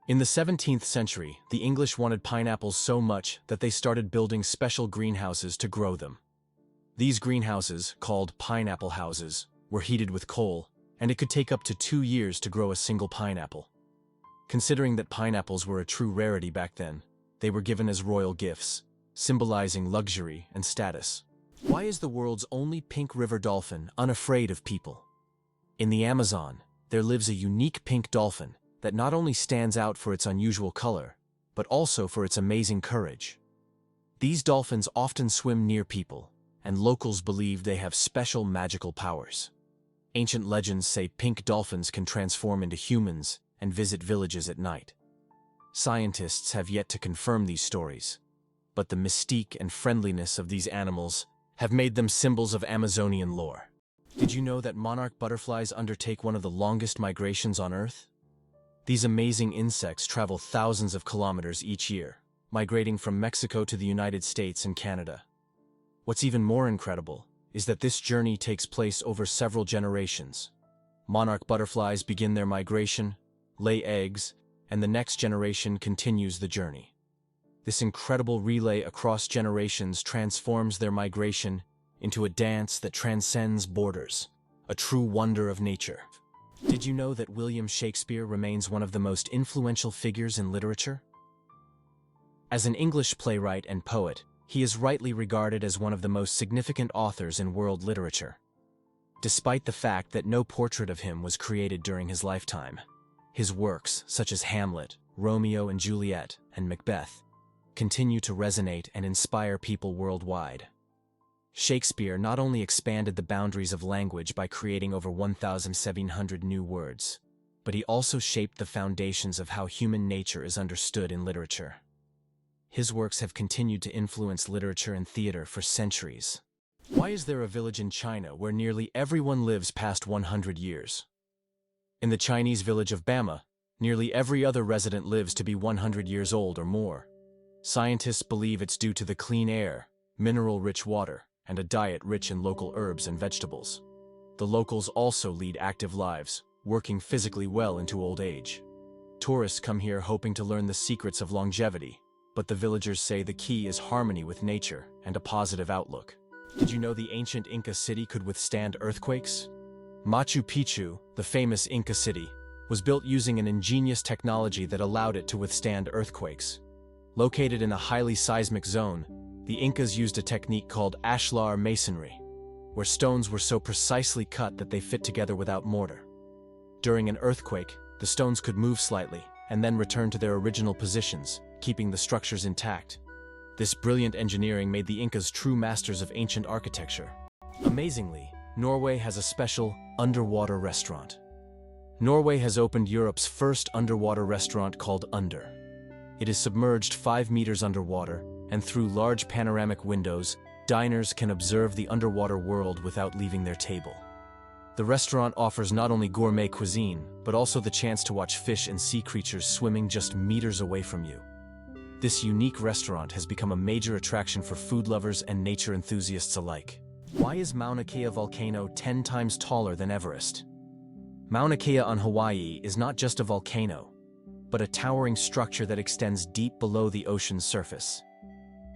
In the 17th century, the English wanted pineapples so much that they started building special greenhouses to grow them. These greenhouses, called pineapple houses, were heated with coal, and it could take up to 2 years to grow a single pineapple. Considering that pineapples were a true rarity back then, they were given as royal gifts, symbolizing luxury and status. Why is the world's only pink river dolphin unafraid of people? In the Amazon, there lives a unique pink dolphin that not only stands out for its unusual color, but also for its amazing courage. These dolphins often swim near people, and locals believe they have special magical powers. Ancient legends say pink dolphins can transform into humans and visit villages at night. Scientists have yet to confirm these stories, but the mystique and friendliness of these animals have made them symbols of Amazonian lore. Did you know that monarch butterflies undertake one of the longest migrations on Earth? These amazing insects travel thousands of kilometers each year, migrating from Mexico to the United States and Canada. What's even more incredible is that this journey takes place over several generations. Monarch butterflies begin their migration, lay eggs, and the next generation continues the journey. This incredible relay across generations transforms their migration into a dance that transcends borders, a true wonder of nature. Did you know that William Shakespeare remains one of the most influential figures in literature? As an English playwright and poet, he is rightly regarded as one of the most significant authors in world literature. Despite the fact that no portrait of him was created during his lifetime, his works, such as Hamlet, Romeo and Juliet, and Macbeth, continue to resonate and inspire people worldwide. Shakespeare not only expanded the boundaries of language by creating over 1,700 new words, but he also shaped the foundations of how human nature is understood in literature. His works have continued to influence literature and theater for centuries. Why is there a village in China where nearly everyone lives past 100 years? In the Chinese village of Bama, nearly every other resident lives to be 100 years old or more. Scientists believe it's due to the clean air, mineral-rich water, and a diet rich in local herbs and vegetables. The locals also lead active lives, working physically well into old age. Tourists come here hoping to learn the secrets of longevity, but the villagers say the key is harmony with nature and a positive outlook. Did you know the ancient Inca city could withstand earthquakes? Machu Picchu, the famous Inca city, was built using an ingenious technology that allowed it to withstand earthquakes. Located in a highly seismic zone, the Incas used a technique called ashlar masonry, where stones were so precisely cut that they fit together without mortar. During an earthquake, the stones could move slightly and then return to their original positions, keeping the structures intact. This brilliant engineering made the Incas true masters of ancient architecture. Amazingly, Norway has a special underwater restaurant. Norway has opened Europe's first underwater restaurant called Under. It is submerged 5 meters underwater, and through large panoramic windows, diners can observe the underwater world without leaving their table. The restaurant offers not only gourmet cuisine, but also the chance to watch fish and sea creatures swimming just meters away from you. This unique restaurant has become a major attraction for food lovers and nature enthusiasts alike. Why is Mauna Kea volcano 10 times taller than Everest? Mauna Kea on Hawaii is not just a volcano, but a towering structure that extends deep below the ocean's surface.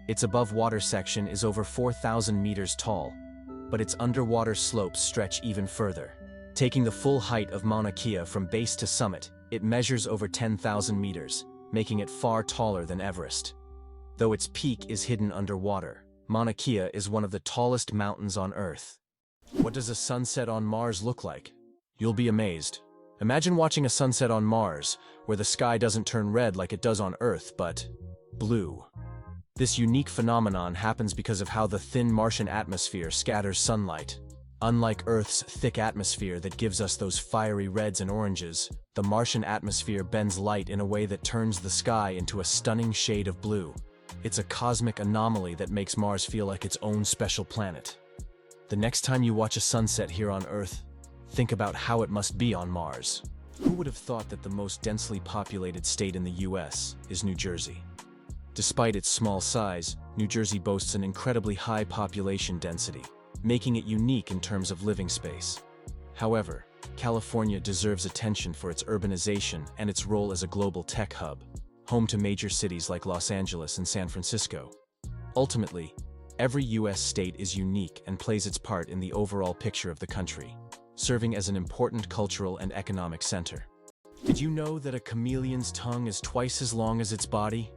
Its above-water section is over 4,000 meters tall, but its underwater slopes stretch even further. Taking the full height of Mauna Kea from base to summit, It measures over 10,000 meters, making it far taller than Everest. Though its peak is hidden underwater, Mauna Kea is one of the tallest mountains on Earth. What does a sunset on Mars look like? You'll be amazed. Imagine watching a sunset on Mars, where the sky doesn't turn red like it does on Earth, but blue. This unique phenomenon happens because of how the thin Martian atmosphere scatters sunlight. Unlike Earth's thick atmosphere that gives us those fiery reds and oranges, the Martian atmosphere bends light in a way that turns the sky into a stunning shade of blue. It's a cosmic anomaly that makes Mars feel like its own special planet. The next time you watch a sunset here on Earth, think about how it must be on Mars. Who would have thought that the most densely populated state in the US is New Jersey? Despite its small size, New Jersey boasts an incredibly high population density, making it unique in terms of living space. However, California deserves attention for its urbanization and its role as a global tech hub, home to major cities like Los Angeles and San Francisco. Ultimately, every US state is unique and plays its part in the overall picture of the country, serving as an important cultural and economic center. Did you know that a chameleon's tongue is twice as long as its body?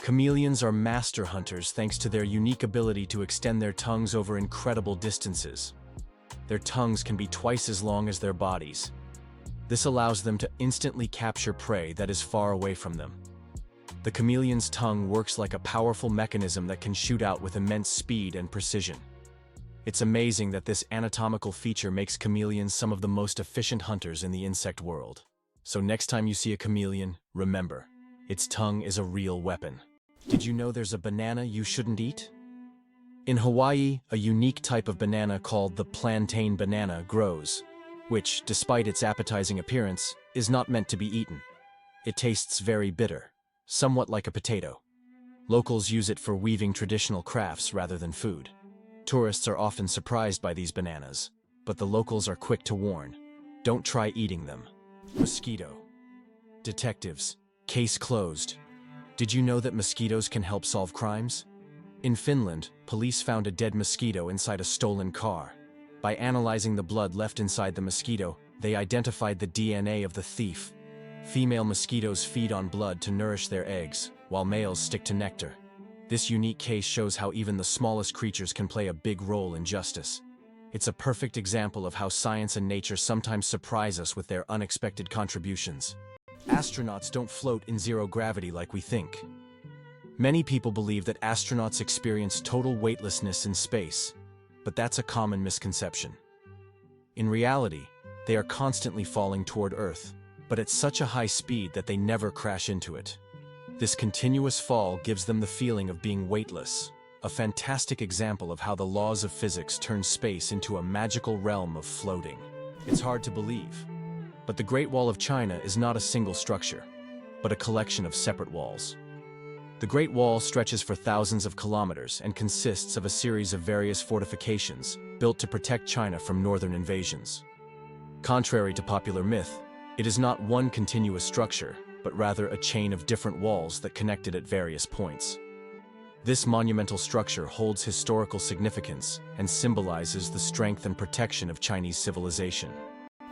Chameleons are master hunters thanks to their unique ability to extend their tongues over incredible distances. Their tongues can be twice as long as their bodies. This allows them to instantly capture prey that is far away from them. The chameleon's tongue works like a powerful mechanism that can shoot out with immense speed and precision. It's amazing that this anatomical feature makes chameleons some of the most efficient hunters in the insect world. So next time you see a chameleon, remember, its tongue is a real weapon. Did you know there's a banana you shouldn't eat? In Hawaii, a unique type of banana called the plantain banana grows, which, despite its appetizing appearance, is not meant to be eaten. It tastes very bitter, somewhat like a potato. Locals use it for weaving traditional crafts rather than food. Tourists are often surprised by these bananas, but the locals are quick to warn. Don't try eating them. Mosquito. Detectives. Case closed. Did you know that mosquitoes can help solve crimes? In Finland, police found a dead mosquito inside a stolen car. By analyzing the blood left inside the mosquito, they identified the DNA of the thief. Female mosquitoes feed on blood to nourish their eggs, while males stick to nectar. This unique case shows how even the smallest creatures can play a big role in justice. It's a perfect example of how science and nature sometimes surprise us with their unexpected contributions. Astronauts don't float in zero gravity like we think. Many people believe that astronauts experience total weightlessness in space, but that's a common misconception. In reality, they are constantly falling toward Earth, but at such a high speed that they never crash into it. This continuous fall gives them the feeling of being weightless, a fantastic example of how the laws of physics turn space into a magical realm of floating. It's hard to believe, but the Great Wall of China is not a single structure, but a collection of separate walls. The Great Wall stretches for thousands of kilometers and consists of a series of various fortifications built to protect China from northern invasions. Contrary to popular myth, it is not one continuous structure, but rather a chain of different walls that connect it at various points. This monumental structure holds historical significance and symbolizes the strength and protection of Chinese civilization.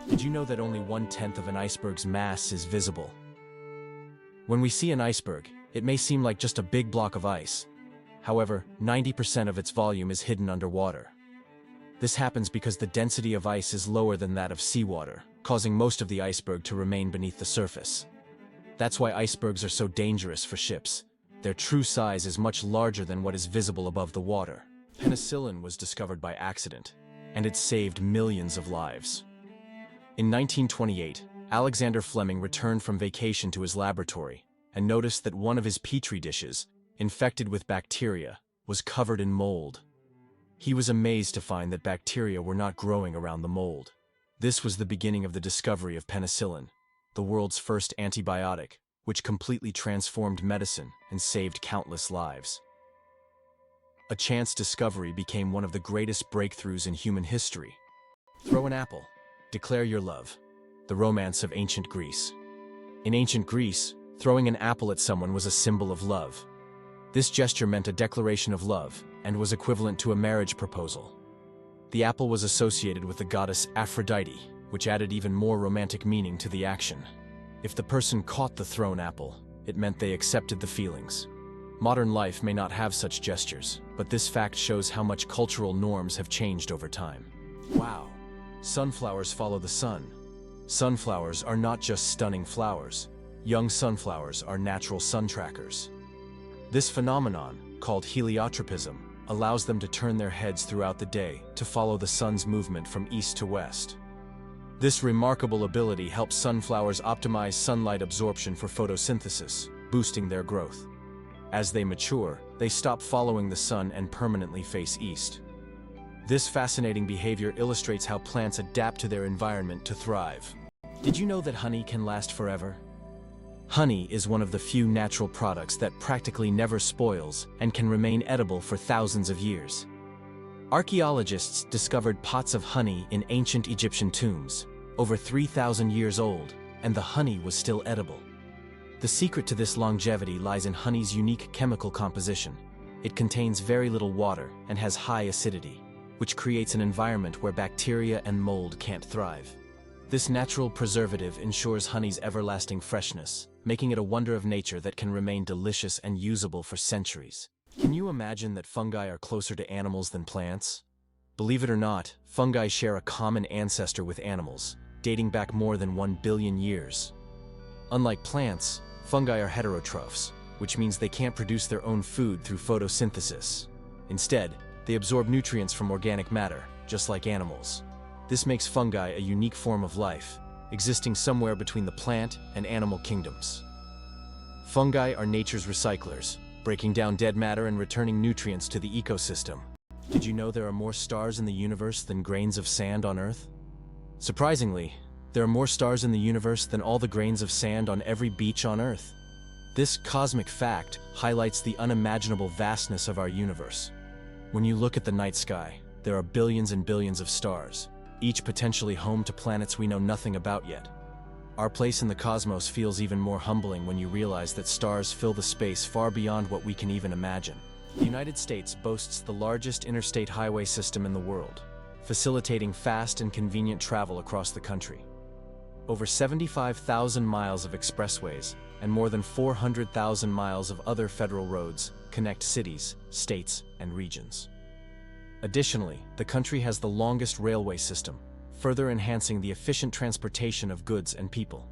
Did you know that only 1/10 of an iceberg's mass is visible? When we see an iceberg, it may seem like just a big block of ice. However, 90% of its volume is hidden underwater. This happens because the density of ice is lower than that of seawater, causing most of the iceberg to remain beneath the surface. That's why icebergs are so dangerous for ships. Their true size is much larger than what is visible above the water. Penicillin was discovered by accident, and it saved millions of lives. In 1928, Alexander Fleming returned from vacation to his laboratory and noticed that one of his petri dishes, infected with bacteria, was covered in mold. He was amazed to find that bacteria were not growing around the mold. This was the beginning of the discovery of penicillin, the world's first antibiotic, which completely transformed medicine and saved countless lives. A chance discovery became one of the greatest breakthroughs in human history. Throw an apple. Declare your love. The romance of ancient Greece. In ancient Greece, throwing an apple at someone was a symbol of love. This gesture meant a declaration of love and was equivalent to a marriage proposal. The apple was associated with the goddess Aphrodite, which added even more romantic meaning to the action. If the person caught the thrown apple, it meant they accepted the feelings. Modern life may not have such gestures, but this fact shows how much cultural norms have changed over time. Wow! Sunflowers follow the sun. Sunflowers are not just stunning flowers. Young sunflowers are natural sun trackers. This phenomenon, called heliotropism, allows them to turn their heads throughout the day to follow the sun's movement from east to west. This remarkable ability helps sunflowers optimize sunlight absorption for photosynthesis, boosting their growth. As they mature, they stop following the sun and permanently face east. This fascinating behavior illustrates how plants adapt to their environment to thrive. Did you know that honey can last forever? Honey is one of the few natural products that practically never spoils and can remain edible for thousands of years. Archaeologists discovered pots of honey in ancient Egyptian tombs, over 3,000 years old, and the honey was still edible. The secret to this longevity lies in honey's unique chemical composition. It contains very little water and has high acidity, which creates an environment where bacteria and mold can't thrive. This natural preservative ensures honey's everlasting freshness, making it a wonder of nature that can remain delicious and usable for centuries. Can you imagine that fungi are closer to animals than plants? Believe it or not, fungi share a common ancestor with animals, dating back more than 1 billion years. Unlike plants, fungi are heterotrophs, which means they can't produce their own food through photosynthesis. Instead, they absorb nutrients from organic matter, just like animals. This makes fungi a unique form of life, existing somewhere between the plant and animal kingdoms. Fungi are nature's recyclers, breaking down dead matter and returning nutrients to the ecosystem. Did you know there are more stars in the universe than grains of sand on Earth? Surprisingly, there are more stars in the universe than all the grains of sand on every beach on Earth. This cosmic fact highlights the unimaginable vastness of our universe. When you look at the night sky, there are billions and billions of stars, each potentially home to planets we know nothing about yet. Our place in the cosmos feels even more humbling when you realize that stars fill the space far beyond what we can even imagine. The United States boasts the largest interstate highway system in the world, facilitating fast and convenient travel across the country. Over 75,000 miles of expressways and more than 400,000 miles of other federal roads connect cities, states, and regions. Additionally, the country has the longest railway system, further enhancing the efficient transportation of goods and people.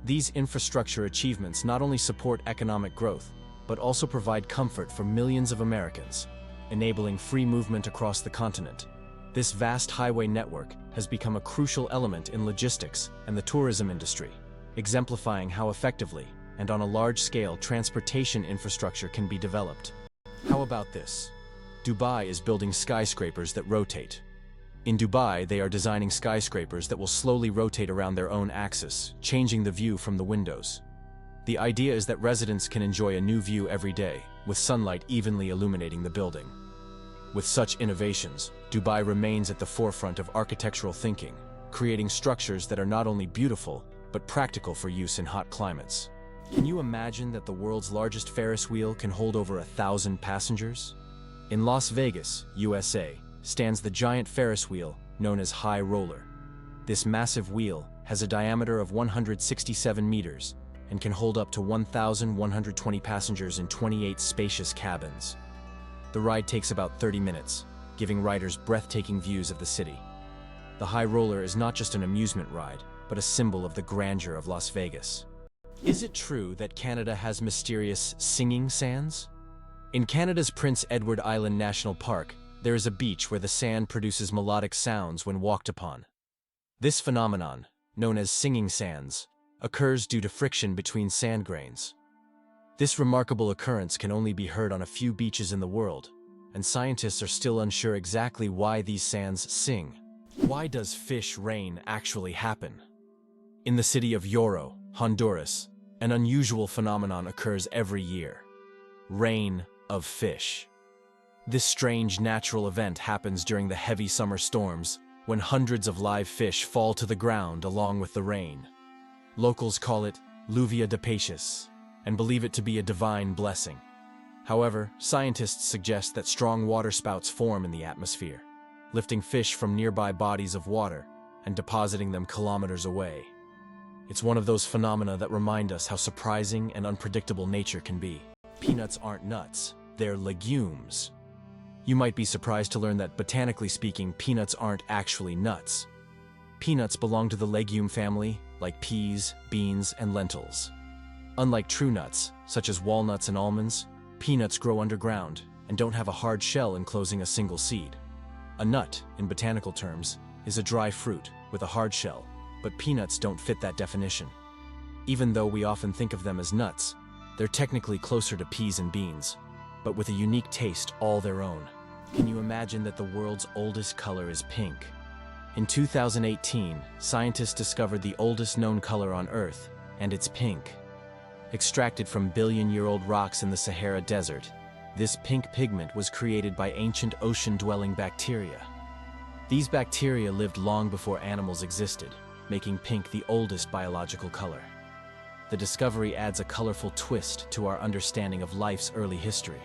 These infrastructure achievements not only support economic growth, but also provide comfort for millions of Americans, enabling free movement across the continent. This vast highway network has become a crucial element in logistics and the tourism industry, exemplifying how effectively and on a large scale transportation infrastructure can be developed. How about this? Dubai is building skyscrapers that rotate. In Dubai, they are designing skyscrapers that will slowly rotate around their own axis, changing the view from the windows. The idea is that residents can enjoy a new view every day, with sunlight evenly illuminating the building. With such innovations, Dubai remains at the forefront of architectural thinking, creating structures that are not only beautiful, but practical for use in hot climates. Can you imagine that the world's largest Ferris wheel can hold over 1,000 passengers? In Las Vegas, USA, stands the giant Ferris wheel known as High Roller. This massive wheel has a diameter of 167 meters and can hold up to 1,120 passengers in 28 spacious cabins. The ride takes about 30 minutes, giving riders breathtaking views of the city. The High Roller is not just an amusement ride, but a symbol of the grandeur of Las Vegas. Is it true that Canada has mysterious singing sands? In Canada's Prince Edward Island National Park, there is a beach where the sand produces melodic sounds when walked upon. This phenomenon, known as singing sands, occurs due to friction between sand grains. This remarkable occurrence can only be heard on a few beaches in the world, and scientists are still unsure exactly why these sands sing. Why does fish rain actually happen? In the city of Lloro, Honduras, an unusual phenomenon occurs every year. Rain of fish. This strange natural event happens during the heavy summer storms, when hundreds of live fish fall to the ground along with the rain. Locals call it lluvia de peces, and believe it to be a divine blessing. However, scientists suggest that strong waterspouts form in the atmosphere, lifting fish from nearby bodies of water and depositing them kilometers away. It's one of those phenomena that remind us how surprising and unpredictable nature can be. Peanuts aren't nuts, they're legumes. You might be surprised to learn that, botanically speaking, peanuts aren't actually nuts. Peanuts belong to the legume family, like peas, beans, and lentils. Unlike true nuts, such as walnuts and almonds, peanuts grow underground and don't have a hard shell enclosing a single seed. A nut, in botanical terms, is a dry fruit with a hard shell, but peanuts don't fit that definition. Even though we often think of them as nuts, they're technically closer to peas and beans, but with a unique taste all their own. Can you imagine that the world's oldest color is pink? In 2018, scientists discovered the oldest known color on Earth, and it's pink. Extracted from billion-year-old rocks in the Sahara Desert, this pink pigment was created by ancient ocean-dwelling bacteria. These bacteria lived long before animals existed, making pink the oldest biological color. The discovery adds a colorful twist to our understanding of life's early history.